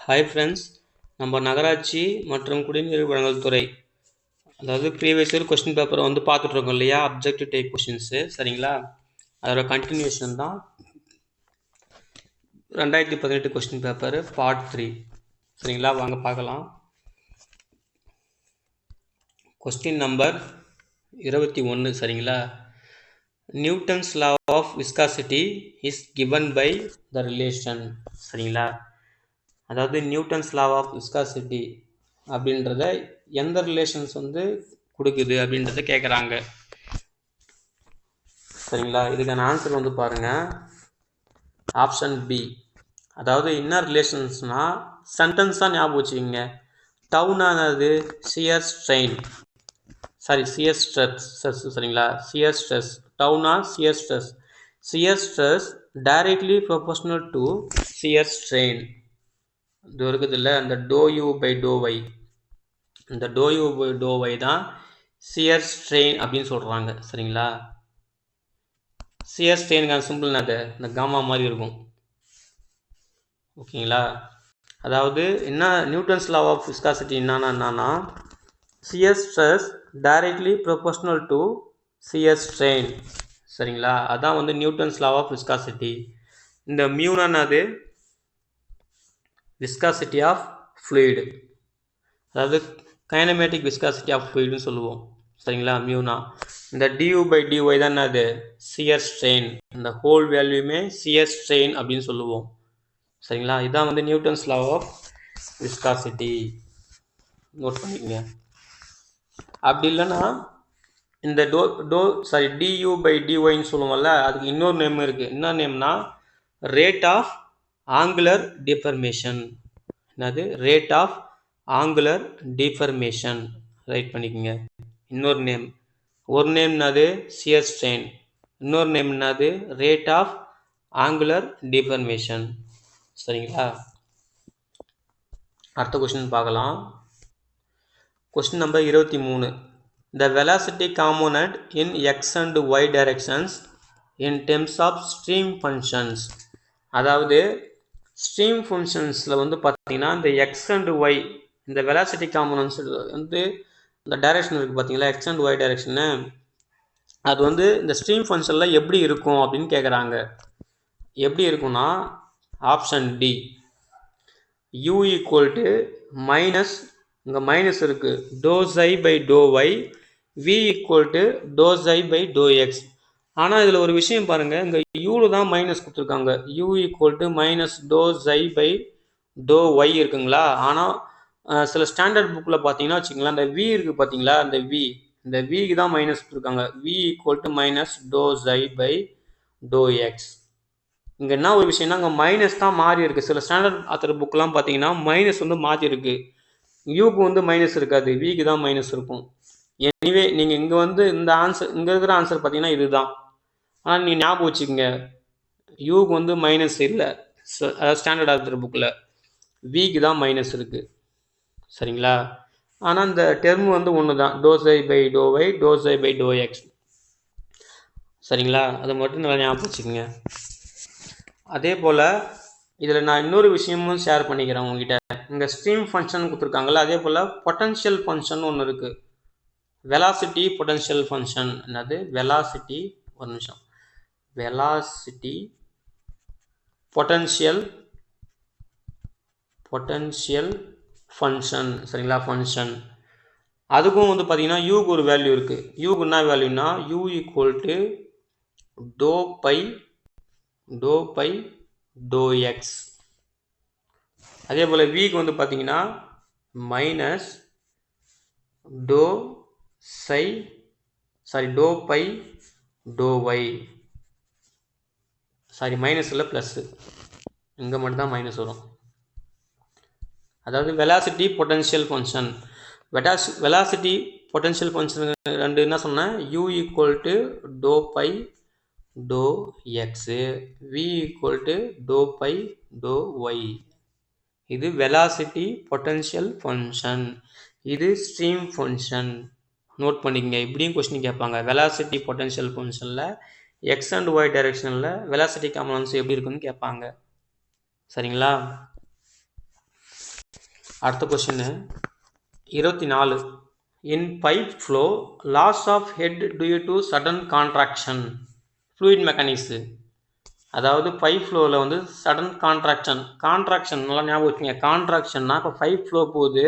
Hi friends, நம்ம நகராட்சி மற்றும் குடிநீர் வழங்கல் துறை, அதாவது ப்ரீவியஸ் இயர் கொஸ்டின் பேப்பரை பார்த்துட்ருக்கோம் இல்லையா, அப்ஜெக்டிவ் டைப் கொஷின்ஸு. சரிங்களா, அதோட கண்டினியூஷன் தான் 2018 கொஸ்டின் பேப்பரு பார்ட் 3. சரிங்களா, வாங்க பார்க்கலாம். Question number 21. சரிங்களா, Newton's law of viscosity is given by the relation. சரிங்களா, அதாவது நியூட்டன்ஸ் லா ஆஃப் விஸ்காசிட்டி அப்படின்றத எந்த ரிலேஷன்ஸ் கொடுக்குது அப்படின்றத கேட்குறாங்க. சரிங்களா, இதுக்கான ஆன்சர் பாருங்கள், ஆப்ஷன் பி. அதாவது என்ன ரிலேஷன்ஸ்னால் சென்டென்ஸாக ஞாபகம் வச்சுக்கிங்க. டவுனானது சியர் ஸ்ட்ரெயின், சியர் ஸ்ட்ரெஸ். சரிங்களா, சியர் ஸ்ட்ரெஸ். டவுனா shear stress. Shear stress directly proportional to shear strain. இது இருக்குது இல்லை, அந்த do U by do Y, இந்த do U by do Y தான் சியர் ஸ்ட்ரெயின் அப்படின்னு சொல்கிறாங்க. சரிங்களா, சியர் ஸ்ட்ரெயினுக்கான சிம்பிள் என்னது, இந்த காமா மாதிரி இருக்கும். ஓகேங்களா, அதாவது என்ன நியூட்டன்ஸ் லா ஆஃப் விஸ்காசிட்டி என்னன்னா shear stress directly proportional to shear strain. சரிங்களா, அதான் நியூட்டன்ஸ் லா ஆஃப் விஸ்காசிட்டி. இந்த மியூனானது விஸ்காசிட்டி ஆஃப் ஃப்ளூயிடு, அதாவது கைனமேட்டிக் விஸ்காசிட்டி ஆஃப் ஃப்ளூயிடுன்னு சொல்லுவோம். சரிங்களா, மியூனா. இந்த டியூ பை டிஒய் தான் அது சியர் ஸ்ட்ரெயின். இந்த ஹோல் வேல்யூமே சியர் ஸ்ட்ரெயின் அப்படின்னு சொல்லுவோம். சரிங்களா, இதான் Newton's law of viscosity. Note பண்ணிக்கங்க. அப்படி இல்லைன்னா இந்த டியூ பை டிஒய்ன்னு சொல்லுவோம்ல, அதுக்கு இன்னொரு நேம் இருக்குது. என்ன நேம்னா ரேட் ஆஃப் ஆங்குலர் டிஃபர்மேஷன். என்னது, rate of angular deformation. Write பண்ணிக்கோங்க. இன்னொரு நேம், ஒரு நேம் என்னது சியர் ஸ்ட்ரெயின், இன்னொரு நேம் என்னது ரேட் ஆஃப் ஆங்குலர் டிஃபர்மேஷன். சரிங்களா, அடுத்த கொஸ்டின் பார்க்கலாம். Question number 23. The velocity component in x and y directions in terms of stream functions. அதாவது ஸ்ட்ரீம் ஃபங்க்ஷன்ஸில் பார்த்தீங்கன்னா இந்த எக்ஸ் அண்ட் ஒய், இந்த வெலாசிட்டி காம்பனன்ட்ஸ் இந்த டைரெக்ஷன் இருக்குது பார்த்தீங்களா, எக்ஸ் அண்ட் ஒய் டைரெக்ஷனு, அது இந்த ஸ்ட்ரீம் ஃபங்க்ஷனில் எப்படி இருக்கும் அப்படின்னு கேட்குறாங்க. எப்படி இருக்குன்னா option D, u equal to minus, இங்கே மைனஸ் இருக்குது, do psi by do y, v equal to do psi by do x. ஆனால் இதில் ஒரு விஷயம் பாருங்கள், இங்கே யூவில் தான் மைனஸ் கொடுத்துருக்காங்க. u equal to minus do psi by do y இருக்குங்களா. ஆனால் சில ஸ்டாண்டர்ட் புக்கில் பார்த்தீங்கன்னா வச்சுங்களா, இந்த v இருக்குது பார்த்தீங்களா, இந்த விக்கு தான் மைனஸ் கொடுத்துருக்காங்க. v equal to minus do psi by do x. இங்கே என்ன ஒரு விஷயம்னா, இங்கே மைனஸ் தான் மாறி இருக்குது. சில ஸ்டாண்டர்ட் ஆத்தர் புக்கெலாம் பார்த்தீங்கன்னா மைனஸ் மாறி இருக்குது. யூக்கு மைனஸ் இருக்காது, விக்கு தான் மைனஸ் இருக்கும். எனிவே நீங்கள் இங்கே இந்த ஆன்சர், இங்கே இருக்கிற ஆன்சர் பார்த்தீங்கன்னா இதுதான். ஆனால் நீங்கள் ஞாபகம் வச்சுக்கோங்க, யூக்கு மைனஸ் இல்லை, அதாவது ஸ்டாண்டர்ட் ஆத்தர் புக்கில் விக்கு தான் மைனஸ் இருக்குது. சரிங்களா, ஆனால் இந்த டெர்ம் ஒன்று தான், do psi by do y, do psi by do x. சரிங்களா, அதை மட்டும் நல்லா ஞாபகம் வச்சுக்கோங்க. அதே போல் இதில் நான் இன்னொரு விஷயமும் ஷேர் பண்ணிக்கிறேன் உங்ககிட்ட. இங்கே ஸ்ட்ரீம் ஃபங்க்ஷன் கொடுத்துருக்காங்களா, அதே போல் பொட்டன்ஷியல் ஃபங்க்ஷன் ஒன்று இருக்குது. Velocity potential function. என்னது வெலாசிட்டி, ஒரு நிமிஷம், வெலாசிட்டி பொட்டன்ஷியல் ஃபங்க்ஷன். சரிங்களா, ஃபங்க்ஷன். அதுக்கும் பார்த்தீங்கன்னா யூக்கு ஒரு வேல்யூ இருக்குது. யூக்கு என்ன வேல்யூனா U equal to do by do X. அதே போல் விக்கு பார்த்தீங்கன்னா minus do do by do Y. Minus இல்லை, ப்ளஸ்ஸு, இங்கே மட்டும்தான் மைனஸ் வரும். அதாவது velocity potential function, velocity potential function ரெண்டு என்ன சொன்னேன், U equal to do by do X, V equal to do by do Y. இது வெலாசிட்டி பொட்டன்ஷியல் ஃபங்க்ஷன், இது ஸ்ட்ரீம் ஃபங்க்ஷன். நோட் பண்ணிக்கங்க, இப்படியும் கொஸ்டின் கேட்பாங்க. வெலாசிட்டி பொட்டன்ஷியல் ஃபங்க்ஷனில் எக்ஸ் அண்ட் ஒய் டைரெக்ஷனில் வெலாசிட்டி காம்பனன்ட்ஸ் எப்படி இருக்குன்னு கேட்பாங்க. சரிங்களா, அடுத்த question 24. In pipe flow, loss of head due to sudden contraction. Fluid mechanics. அதாவது பைப் ஃப்ளோவில் வந்து சடன் கான்ட்ராக்ஷன் நல்லா ஞாபகம் வச்சுங்க. கான்ட்ராக்ஷன்னா இப்போ பைப் ஃப்ளோ போகுது,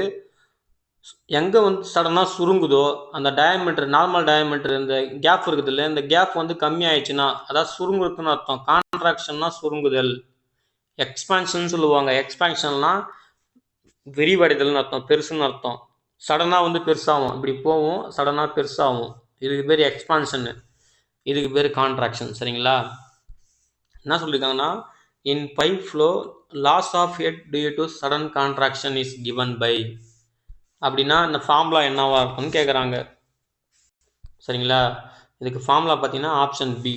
எங்கே வந்து சடனாக சுருங்குதோ அந்த டயமீட்டர், நார்மல் டயமீட்டர் இந்த கேப் இருக்குது இல்லை, இந்த கேப் வந்து கம்மி ஆயிடுச்சுன்னா அதாவது சுருங்குறதுன்னு அர்த்தம். கான்ட்ராக்ஷன்னா சுருங்குதல். எக்ஸ்பான்ஷன் சொல்லுவாங்க. எக்ஸ்பான்ஷன்னா விரிவடைதல்னு அர்த்தம், பெருசுன்னு அர்த்தம். சடனாக வந்து பெருசாகும், இப்படி போகும், சடனாக பெருசாகும். இதுக்கு பேர் எக்ஸ்பான்ஷனு, இதுக்கு பேர் கான்ட்ராக்ஷன். சரிங்களா? என்ன சொல்லியிருக்காங்கன்னா, in pipe flow loss of head due to sudden contraction is given by, அப்படின்னா இந்த ஃபார்முலா என்னவா இருக்கும்னு கேட்குறாங்க. சரிங்களா? இதுக்கு ஃபார்முலா பார்த்தீங்கன்னா ஆப்ஷன் பி.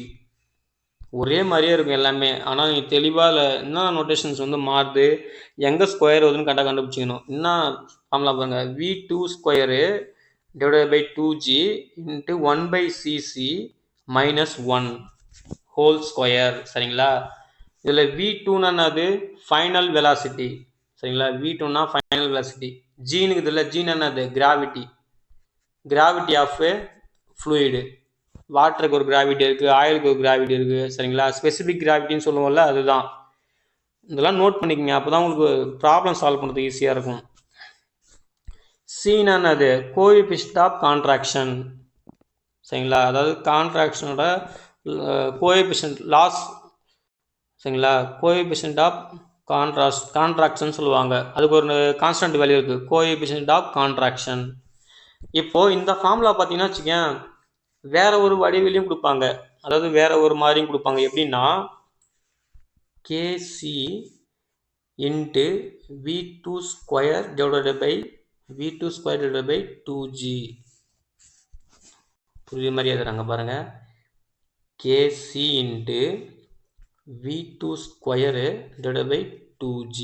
ஒரே மாதிரியே இருக்கும் எல்லாமே, ஆனால் நீங்கள் தெளிவாக என்ன நோட்டேஷன்ஸ் வந்து மாறுது, எங்கே ஸ்கொயர் வருதுன்னு கரெக்டாக கண்டுபிடிச்சிக்கணும். என்ன ஃபார்முலா பாருங்கள், V2 square divided by 2G into 1/cc minus 1 whole square. சரிங்களா? இதில் V2ன்னா என்னது? Final velocity. சரிங்களா? V2ன்னா ஃபைனல் வெலாசிட்டி. ஜீனுக்கு இதில் ஜீன் என்னது? கிராவிட்டி. Gravity of fluid. வாட்டருக்கு ஒரு கிராவிட்டி இருக்குது, ஆயிலுக்கு ஒரு கிராவிட்டி இருக்குது. சரிங்களா? ஸ்பெசிஃபிக் கிராவிட்டின்னு சொல்லுவோம்ல, அதுதான். இதெல்லாம் நோட் பண்ணிக்கோங்க, அப்போ தான் உங்களுக்கு ப்ராப்ளம் சால்வ் பண்ணுறது ஈஸியாக இருக்கும். சீனா என்னது? Coefficient of contraction. சரிங்களா? அதாவது கான்ட்ராக்ஷனோட கோஎஃபிஷியன்ட் லாஸ். சரிங்களா? கோஎஃபிஷியன்ட் ஆஃப் கான்ட்ராக்ஷன் சொல்லுவாங்க. அதுக்கு ஒரு கான்ஸ்டன்ட் வேல்யூ இருக்குது, கோஎஃபிஷியன்ட் ஆஃப் கான்ட்ராக்ஷன். இப்போது இந்த ஃபார்முலா பார்த்தீங்கன்னா வச்சுக்கேன், வேற ஒரு வடிவிலையும் கொடுப்பாங்க, அதாவது வேற ஒரு மாதிரியும் கொடுப்பாங்க. எப்படின்னா KC into V2 square divided by 2G. புரியுற மாதிரி எழுதுறாங்க பாருங்க. KC into V2 square divided by 2G.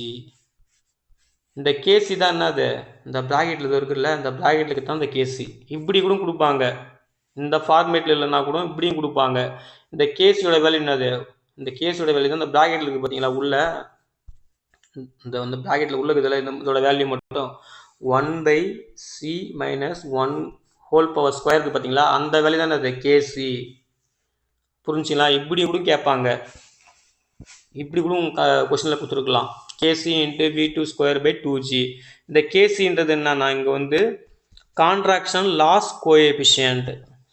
இந்த KC தான் என்னது? இந்த ப்ராக்கெட்டில் இருக்குல்ல, இந்த ப்ராக்கெட்டுக்கு தான் இந்த KC. இப்படி கூட கொடுப்பாங்க, இந்த ஃபார்மேட்டில் இல்லைன்னா கூட இப்படியும் கொடுப்பாங்க. இந்த கேசியோட வேல்யூ என்னது? இந்த கேசியோட வேல்யூ தான் இந்த ப்ராக்கெட்டில் இருக்குது பார்த்தீங்களா, உள்ள இந்த ப்ராக்கெட்டில் உள்ள இதில் இதோட வேல்யூ மட்டும் 1/c minus 1 whole power square இருக்குது பார்த்தீங்களா, அந்த வேல்யூ தான் என்னது? கேசி. புரிஞ்சுங்களா? இப்படி கூட கேட்பாங்க, இப்படி கூட கொஸ்டினில் கொடுத்துருக்கலாம். KC into V2 square by 2G. இந்த கேசின்றது என்னன்னா, இங்கே வந்து கான்ட்ராக்ஷன் லாஸ் கோஎஃபிஷியன்ட்.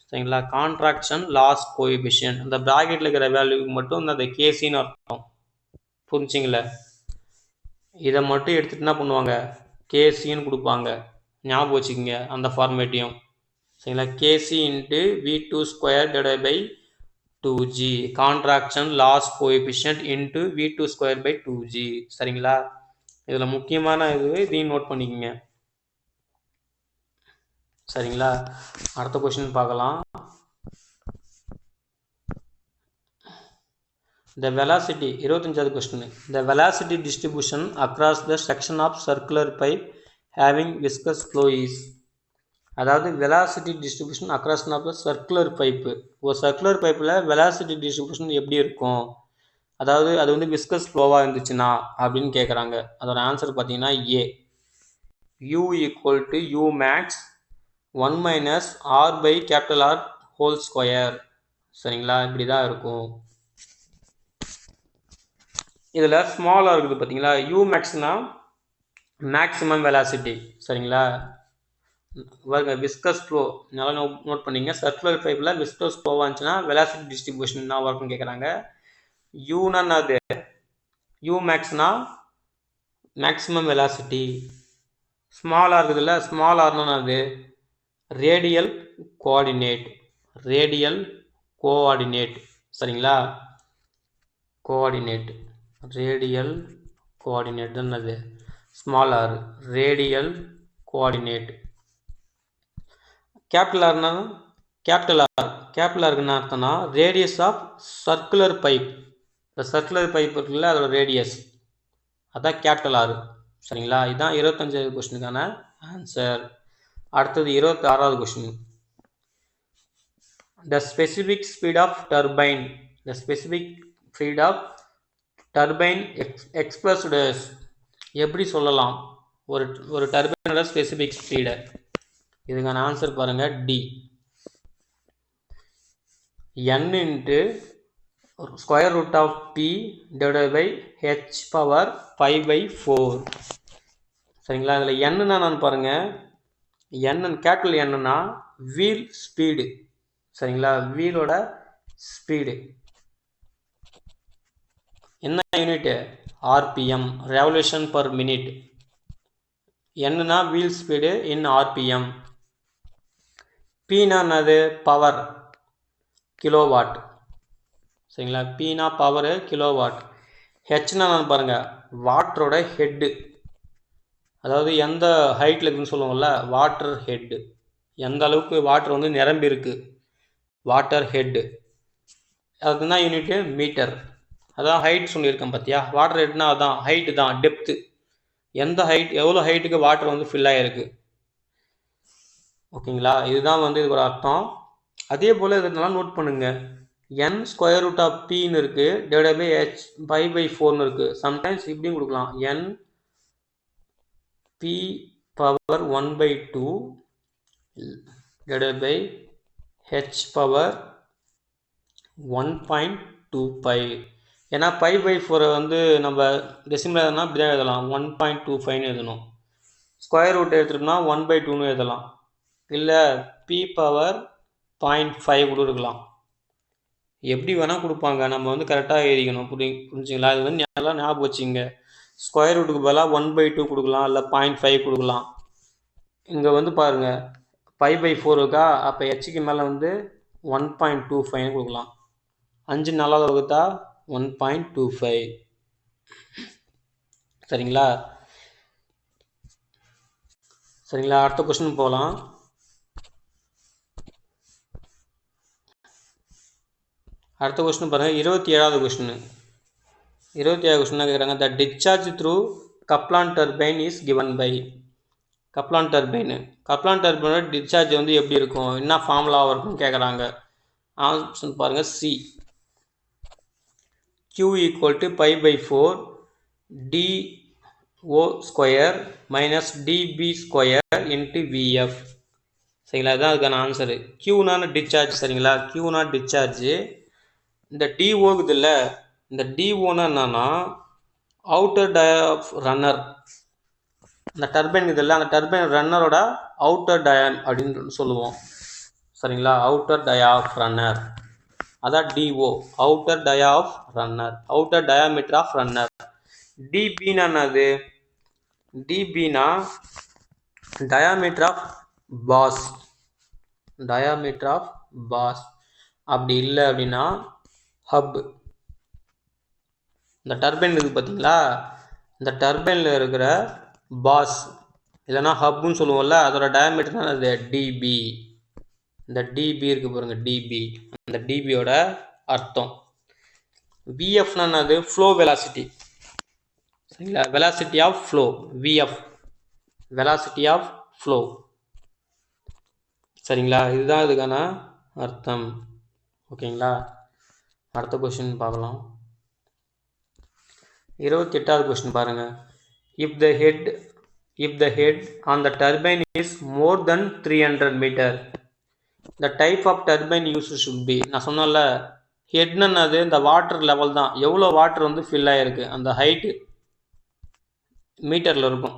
சரிங்களா? கான்ட்ராக்ஷன் லாஸ் கோஎஃபிஷியன்ட், இந்த ப்ராக்கெட்டில் இருக்கிற வேல்யூக்கு மட்டும் இந்த கேசின்னு அர்த்தம். புரிஞ்சிங்களா? இதை மட்டும் எடுத்துகிட்டு என்ன பண்ணுவாங்க? கேசின்னு கொடுப்பாங்க. ஞாபகம் வச்சுக்கோங்க அந்த ஃபார்மேட்டையும். சரிங்களா? KC into V2 square divided by 2G, contraction loss coefficient into V2 square by 2G. சரிங்களா? இதில் முக்கியமான இது இதையும் நோட் பண்ணிக்கோங்க. சரிங்களா? அடுத்த கொஸ்டின் பார்க்கலாம். The velocity, 25வது question. The velocity distribution across the section of circular pipe having viscous flow is. அதாவது velocity distribution across the circular pipe. ஒரு சர்க்குலர் பைப்பில் velocity distribution எப்படி இருக்கும், அதாவது அது வந்து விஸ்கஸ் ஃப்ளோவாக இருந்துச்சுன்னா அப்படின்னு கேட்குறாங்க. அதோட ஆன்சர் பார்த்தீங்கன்னா A. U equal to U max 1 minus R by capital R whole square. சரிங்களா? இப்படி தான் இருக்கும். இதில் ஸ்மாலாக இருக்குது பார்த்தீங்களா, U maxனா மேக்ஸிமம் வெலாசிட்டி. சரிங்களா? விஸ்கஸ் ஃப்ளோ நல்லா நோட் பண்ணிங்க. சர்க்குலர் பைப்பில் விஸ்கஸ் ஃப்ளோவாக இருந்துச்சுன்னா வெலாசிட்டி டிஸ்ட்ரிபியூஷன் என்ன வரும்னு கேட்குறாங்க. யூனா அது U maxனா மேக்ஸிமம் வெலாசிட்டி. ஸ்மாலாக இருக்குதுல்ல, ஸ்மால் ஆர்னா அது ரேடியல் கோஆர்டினேட். Radial coordinate. சரிங்களா? கோஆர்டினேட், ரேடியல் கோஆர்டினேட் தான் அது small R, radial coordinate. Capital ஆர்னா கேபிட்டல் ஆருக்கு என்ன அர்த்தம்னா ரேடியஸ் ஆஃப் சர்க்குலர் பைப். இந்த சர்க்குலர் பைப் இருக்குல்ல, அதோட ரேடியஸ் அதான் கேபிட்டல் ஆர். சரிங்களா? இதுதான் 25வது கொஸ்டினுக்கான ஆன்சர். அடுத்தது 26வது question. The specific speed of turbine. The specific speed of turbine expressed as. எப்படி சொல்லலாம்? ஒரு ஒரு டர்பைனோட ஸ்பெசிஃபிக் ஸ்பீடு. இதுக்கான ஆன்சர் பாருங்கள் D. n into square root of P divided by H power 5/4. சரிங்களா? இதில் என்னன்னா நான் பாருங்கள், n கேபிட்டல் என்னன்னா வீல் ஸ்பீடு. சரிங்களா? வீலோட ஸ்பீடு என்ன unit? RPM, revolution per minute. என்னன்னா வீல் ஸ்பீடு இன் ஆர்பிஎம். பீனா என்னது? Power, kilowatt. சரிங்களா? பீனா பவர், கிலோவாட். ஹெச்னா நான் பாருங்கள் வாட்டரோட ஹெட்டு, அதாவது எந்த ஹைட்டில் இருக்குன்னு சொல்லுவோம்ல, வாட்டர் ஹெட்டு. எந்த அளவுக்கு வாட்டர் வந்து நிரம்பி இருக்கு, வாட்டர் ஹெட்டு. அதுக்கு தான் யூனிட்டு மீட்டர். அதான் ஹைட் சொல்லியிருக்கேன் பார்த்தியா? வாட்டர் ஹெட்னா அதான் ஹைட்டு தான், டெப்த்து. எந்த ஹைட், எவ்வளோ ஹைட்டுக்கு வாட்டர் வந்து ஃபில் ஆகிருக்கு. ஓகேங்களா? இதுதான் வந்து இதுக்கு ஒரு அர்த்தம். அதே போல் இதெல்லாம் நோட் பண்ணுங்க. n ஸ்கொயர் ரூட் ஆஃப் பின்னு இருக்குது, டிவைட் பை h 5/4ன்னு இருக்குது. சம்டைம்ஸ் இப்படியும் கொடுக்கலாம், n p power 1/2 divided by h power 1.25. ஏன்னா 5/4 வந்து நம்ம டெசிமல் எழுதலாம், இப்படி தான் எழுதலாம், 1.25ன்னு எழுதணும். ஸ்கொயர் ரூட் எடுத்துட்டோம்னா 1/2ன்னு எழுதலாம், இல்லை p பவர் 0.5 கூட இருக்கலாம். எப்படி வேணால் கொடுப்பாங்க, நம்ம வந்து கரெக்டாக எழுதிக்கணும். புரிஞ்சுங்களா? இது வந்து நல்லா ஞாபகம் வச்சுங்க. ஸ்கொயர் ரூட்டுக்கு பதிலாக 1/2 கொடுக்கலாம், இல்லை 0.5 கொடுக்கலாம். இங்கே வந்து பாருங்கள் 5/4 இருக்கா, அப்போ ஹெச்சுக்கு மேலே வந்து 1.25 கொடுக்கலாம். 5 4 வகுத்தா 1.25. சரிங்களா? சரிங்களா? அடுத்த கொஸ்டின் போகலாம். அடுத்த கொஸ்டின் பாருங்கள், 27வது கொஸ்டின். 27வது கொஸ்டின் கேட்குறாங்க, the discharge through Kaplan turbine is given by. Kaplan turbine, Kaplan டர்பைனோட டிஸ்சார்ஜ் வந்து எப்படி இருக்கும், என்ன ஃபார்முலாவாக இருக்கும்னு கேட்குறாங்க. ஆப்ஷன் பாருங்கள் C. Q = π/4 DO square minus DB square into VF. சரிங்களா? இதுதான் அதுக்கான ஆன்சரு. Qனான டிஸ்சார்ஜ். சரிங்களா? Qனா டிஸ்சார்ஜ். இந்த DOக்குது இல்லை, இந்த DOனா என்னன்னா அவுட்டர் டயா ஆஃப் ரன்னர். இந்த டர்பைன் இது இல்லை, அந்த டர்பைன் ரன்னரோட அவுட்டர் டயா அப்படின்னு சொல்லுவோம். சரிங்களா? அவுட்டர் டயா ஆஃப் ரன்னர், அதான் DO, outer dia of runner, outer diameter of runner. DBனா என்னது? DBனா diameter of boss, diameter of boss. அப்படி இல்லை அப்படின்னா ஹப். இந்த டர்பைன் இருக்குது பார்த்தீங்களா, இந்த டர்பைனில் இருக்கிற பாஸ் இல்லைனா ஹப்புன்னு சொல்லுவோம்ல, அதோட டயாமீட்டர் தான் அது டிபி. இந்த டிபி இருக்குது பாருங்கள், டிபி. அந்த டிபியோட அர்த்தம். விஎஃப்னா அது ஃப்ளோ வெலாசிட்டி. சரிங்களா? Velocity of flow, VF, velocity of flow. சரிங்களா? இதுதான் இதுக்கான அர்த்தம். ஓகேங்களா? அடுத்த கொஸ்டின் பார்க்கலாம். 28வது கொஸ்டின் பாருங்கள். If the head on the turbine is more then 300 meter, the type of turbine use should be. நான் சொன்னல, ஹெட்னது இந்த வாட்டர் லெவல் தான், எவ்வளோ வாட்டர் வந்து ஃபில் ஆகிருக்கு அந்த ஹைட்டு மீட்டரில் இருக்கும்.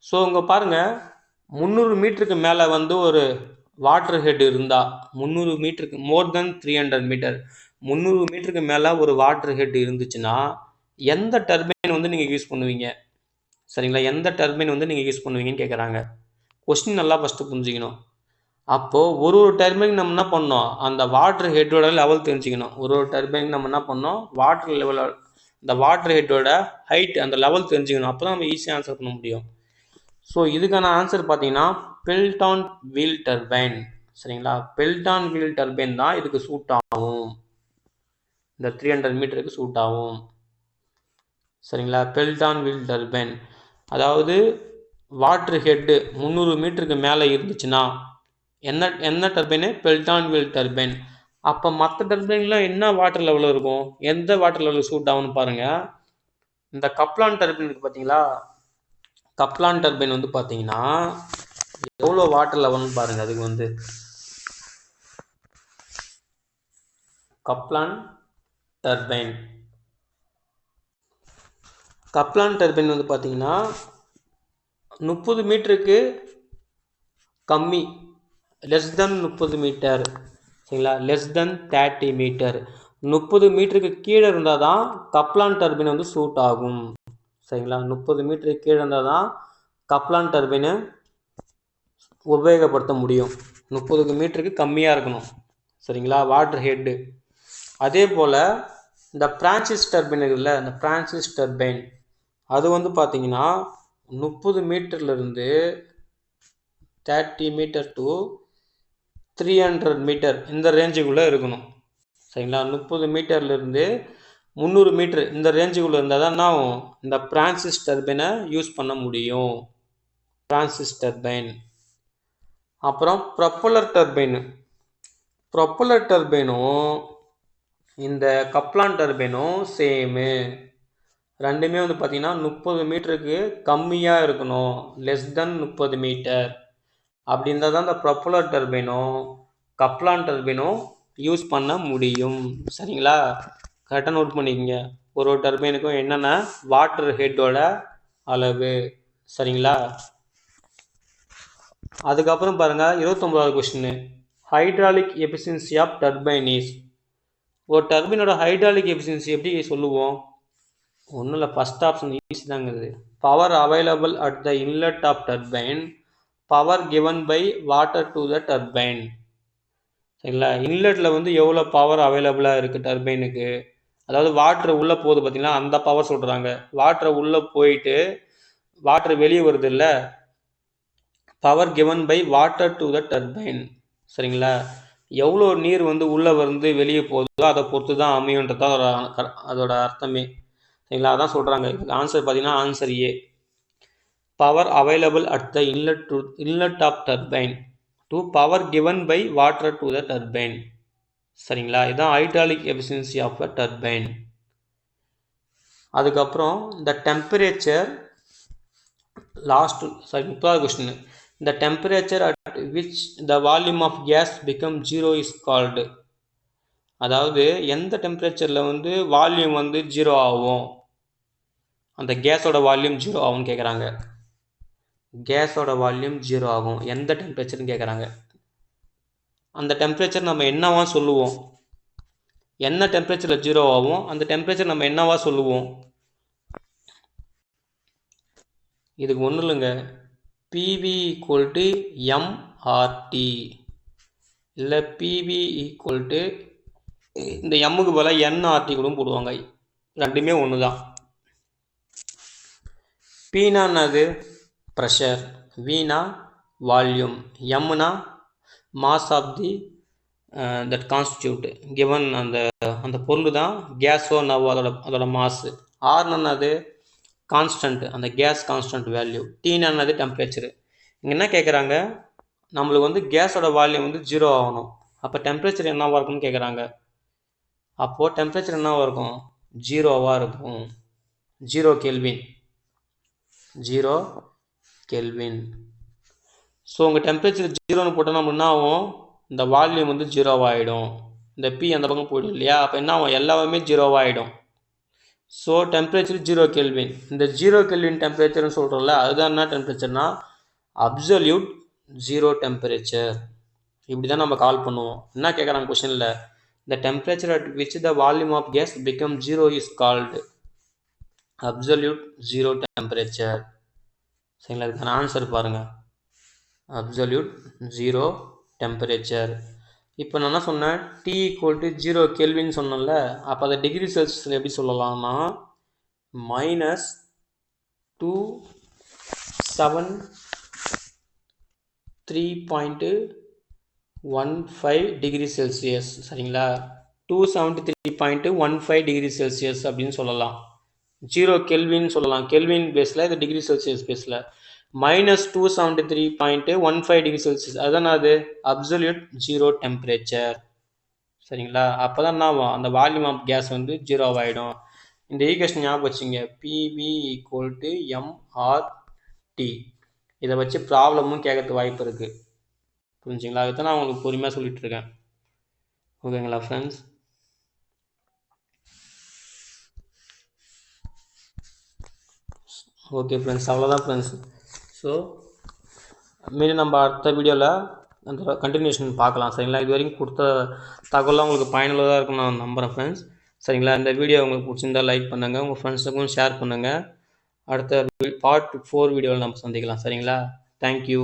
ஸோ இங்கே பாருங்கள், 300 மீட்டருக்கு மேலே வந்து ஒரு வாட்டர் ஹெட் இருந்தால், 300 மீட்டருக்கு மோர் தென் 300 மீட்டர், 300 மீட்டருக்கு மேலே ஒரு வாட்டர் ஹெட் இருந்துச்சுன்னா எந்த டர்பைன் வந்து நீங்கள் யூஸ் பண்ணுவீங்க? சரிங்களா? எந்த டர்பைன் வந்து நீங்கள் யூஸ் பண்ணுவீங்கன்னு கேட்குறாங்க. கொஸ்டின் நல்லா ஃபஸ்ட்டு புரிஞ்சுக்கணும். அப்போது ஒரு டர்பைன் நம்ம என்ன பண்ணோம், அந்த வாட்டர் ஹெட்டோட லெவல் தெரிஞ்சுக்கணும். ஒரு டர்பைன் நம்ம என்ன பண்ணோம், வாட்டர் லெவல், இந்த வாட்டர் ஹெட்டோட ஹைட், அந்த லெவல் தெரிஞ்சுக்கணும். அப்போ தான் நம்ம ஈஸியாக ஆன்சர் பண்ண முடியும். ஸோ இதுக்கான ஆன்சர் பார்த்தீங்கன்னா பெல்டான் வீல் டர்பைன். சரிங்களா? பெல்டான் வீல் டர்பைன் தான் இதுக்கு சூட் ஆகும், இந்த 300 மீட்டருக்கு சூட் ஆகும். சரிங்களா? பெல்டான் வீல் டர்பைன், அதாவது வாட்டர் ஹெட்டு 300 மீட்டருக்கு மேலே இருந்துச்சுன்னா என்ன டர்பைனு? Pelton wheel turbine. அப்போ மற்ற டர்பைன்லாம் என்ன வாட்டர் லெவலில் இருக்கும், எந்த வாட்டர் லெவலில் சூட் ஆகும்னு பாருங்கள். இந்த கப்லான் டர்பைன் இருக்குது பார்த்தீங்களா, கப்லான் டர்பைன் வந்து பார்த்தீங்கன்னா எவ்வளோ வாட்டர் லெவல்னு பாருங்கள். அதுக்கு வந்து கப்லான் டர்பைன் வந்து பார்த்தீங்கன்னா 30 மீட்டருக்கு கம்மி, லெஸ் தென் 30 மீட்டர், சரிங்களா, லெஸ் தென் 30 மீட்டர். 30 மீட்டருக்கு கீழே இருந்தால் தான் கப்லான் டர்பைன் வந்து சூட் ஆகும், சரிங்களா. 30 மீட்டருக்கு கீழே இருந்தால் தான் கப்லான் டர்பைனை உபயோகப்படுத்த முடியும். 30 மீட்டருக்கு கம்மியாக இருக்கணும், சரிங்களா, வாட்டர் ஹெட்டு. அதே போல் இந்த பிரான்சிஸ் டர்பைன் இருக்குல்ல, இந்த பிரான்சிஸ் டர்பைன் அது வந்து பார்த்தீங்கன்னா 30 மீட்டர்லேருந்து 30 மீட்டர் டு 300 மீட்டர் இந்த ரேஞ்சுக்குள்ளே இருக்கணும், சரிங்களா. 30 மீட்டர்லேருந்து 300 மீட்டர் இந்த ரேஞ்சுக்குள்ளே இருந்தால் தான் நான் இந்த பிரான்சிஸ் டர்பைனை யூஸ் பண்ண முடியும், பிரான்சிஸ் டர்பைன். அப்புறம் ப்ரொப்பல்லர் டர்பைனும் இந்த கப்லான் டர்பைனும் சேமு. ரெண்டுமே வந்து பார்த்தீங்கன்னா 30 மீட்டருக்கு கம்மியாக இருக்கணும், லெஸ் தென் 30 மீட்டர். அப்படி இருந்தால் தான் இந்த ப்ரொப்பல்லர் டர்பைனும் கப்லான் டர்பைனும் யூஸ் பண்ண முடியும், சரிங்களா. கரெக்டாக நோட் பண்ணிக்கோங்க, ஒரு டர்பைனுக்கும் என்னென்ன வாட்டர் ஹெட்டோட அளவு, சரிங்களா. அதுக்கப்புறம் பாருங்கள் 29வது question, hydraulic efficiency of turbine is. ஒரு டர்பைனோட ஹைட்ராலிக் எஃபிஷியன்சி எப்படி சொல்லுவோம்? ஒன்றும் இல்லை, ஃபஸ்ட் ஆப்ஷன் ஈஸி தாங்கிறது. Power available at the inlet of turbine, power given by water to the turbine, சரிங்களா. இன்லெட்டில் வந்து எவ்வளோ பவர் அவைலபிளாக இருக்குது டர்பைனுக்கு, அதாவது வாட்ரு உள்ளே போகுது பார்த்தீங்கன்னா அந்த பவர் சொல்கிறாங்க. வாட்ரு உள்ளே போயிட்டு வாட்ரு வெளியே வருது இல்லை, power given by water to the turbine, சரிங்களா. எவ்வளோ நீர் வந்து உள்ளே வந்து வெளியே போகுதோ அதை பொறுத்து தான் அமையுன்றது தான் அதோட அர்த்தமே, சரிங்களா. அதான் சொல்கிறாங்க. ஆன்சர் பார்த்தீங்கன்னா answer A, power available at the inlet of turbine to power given by water to the turbine, சரிங்களா. இதுதான் hydraulic efficiency of a turbine. அதுக்கப்புறம் இந்த டெம்பரேச்சர், லாஸ்ட் 30வது question, the temperature at which the volume of gas become zero is called. அதாவது எந்த டெம்பரேச்சரில் வந்து volume வந்து ஜீரோ ஆகும், அந்த கேஸோட வால்யூம் ஜீரோ ஆகும்னு கேட்குறாங்க. கேஸோட வால்யூம் ஜீரோ ஆகும் எந்த டெம்பரேச்சர்னு கேட்குறாங்க. அந்த டெம்பரேச்சர் நம்ம என்னவா சொல்லுவோம், என்ன டெம்பரேச்சரில் ஜீரோ ஆகும் அந்த டெம்பரேச்சர் நம்ம என்னவா சொல்லுவோம்? இதுக்கு ஒன்றும் இல்லைங்க, PV ஈக்குவல் டு MRT, இல்லை PV ஈக்குவல் டு இந்த எம்முக்கு பதிலாக NRT கூட போடுவாங்க, ரெண்டுமே ஒன்று தான். Pனா என்னது, ப்ரெஷர், Vனா வால்யூம், எம்னா mass of the that constitute given, அந்த பொருள் தான் கேஸோ நவோ அதோட மாசு. ஆர்னா என்னது, கான்ஸ்டன்ட், அந்த கேஸ் கான்ஸ்டன்ட் வேல்யூ. டீனா என்னது, டெம்பரேச்சரு. இங்கே என்ன கேட்குறாங்க, நம்மளுக்கு வந்து கேஸோட வால்யூம் வந்து ஜீரோ ஆகணும், அப்போ டெம்பரேச்சர் என்னவாக இருக்கும்னு கேட்குறாங்க. அப்போது டெம்பரேச்சர் என்னவாக இருக்கும், ஜீரோவாக இருக்கும், 0 கெல்வின், 0 கெல்வின். ஸோ உங்கள் டெம்பரேச்சர் ஜீரோன்னு போட்டால் நம்ம என்ன ஆகும், இந்த வால்யூம் வந்து ஜீரோவாகிடும், இந்த பி அந்த பக்கம் போயிடும் இல்லையா, அப்போ என்ன ஆகும், எல்லாமே ஜீரோவாகிடும். So temperature 0 kelvin. இந்த 0 கெல்வின் டெம்பரேச்சர்னு சொல்கிறோம்ல, அதுதான் என்ன டெம்பரேச்சர்னா அப்சல்யூட் ஜீரோ டெம்பரேச்சர். இப்படி தான் நம்ம கால் பண்ணுவோம். என்ன கேட்குறாங்க கொஷனில், the temperature at which the volume of gas becomes zero is called absolute zero temperature, சரிங்களா. இதுக்கான ஆன்சர் பாருங்கள், அப்சல்யூட் ஜீரோ டெம்பரேச்சர். இப்போ நான் என்ன சொன்னேன், T ஈக்குவல் டு 0 கெல்வின் சொன்னேன்ல, அப்போ அதை டிகிரி செல்சியஸில் எப்படி சொல்லலாம்னா -273.15 டிகிரி செல்சியஸ், சரிங்களா. 273.15 டிகிரி செல்சியஸ் அப்படின்னு சொல்லலாம். 0 கெல்வின் சொல்லலாம், கெல்வின் பேஸில், இது டிகிரி செல்சியஸ் பேஸில். -273.15 டிகிரி செல்சியஸ், அதுதான் அது அப்சல்யூட் ஜீரோ டெம்பரேச்சர், சரிங்களா. அப்போ தான் என்ன ஆகும், அந்த வால்யூம் ஆஃப் கேஸ் வந்து ஜீரோ ஆகிடும். இந்த ஈக்குவேஷன் ஞாபகம் வச்சுங்க, PV equal to MR T. இதை வச்சு ப்ராப்ளமும் கேட்கறதுக்கு வாய்ப்பு இருக்குது. புரிஞ்சுங்களா? அதுதான் நான் உங்களுக்கு பொறுமையாக சொல்லிட்டு இருக்கேன். ஓகேங்களா ஃப்ரெண்ட்ஸ்? ஓகே ஃப்ரெண்ட்ஸ், அவ்வளோதான் ஃப்ரெண்ட்ஸ். ஸோ மீண்டும் நம்ம அடுத்த வீடியோவில் அந்த கண்டினியூஷன் பார்க்கலாம். சரிங்களா? இது வரைக்கும் கொடுத்த தகவலாம் உங்களுக்கு பயனுள்ளதாக இருக்கும்னு நான் நம்புகிறேன் ஃப்ரெண்ட்ஸ். சரிங்களா? இந்த வீடியோ உங்களுக்கு பிடிச்சிருந்தால் லைக் பண்ணுங்கள், உங்கள் ஃப்ரெண்ட்ஸுக்கும் ஷேர் பண்ணுங்கள். அடுத்த பார்ட் 4 வீடியோவில் நம்ம சந்திக்கலாம். சரிங்களா? தேங்க்யூ.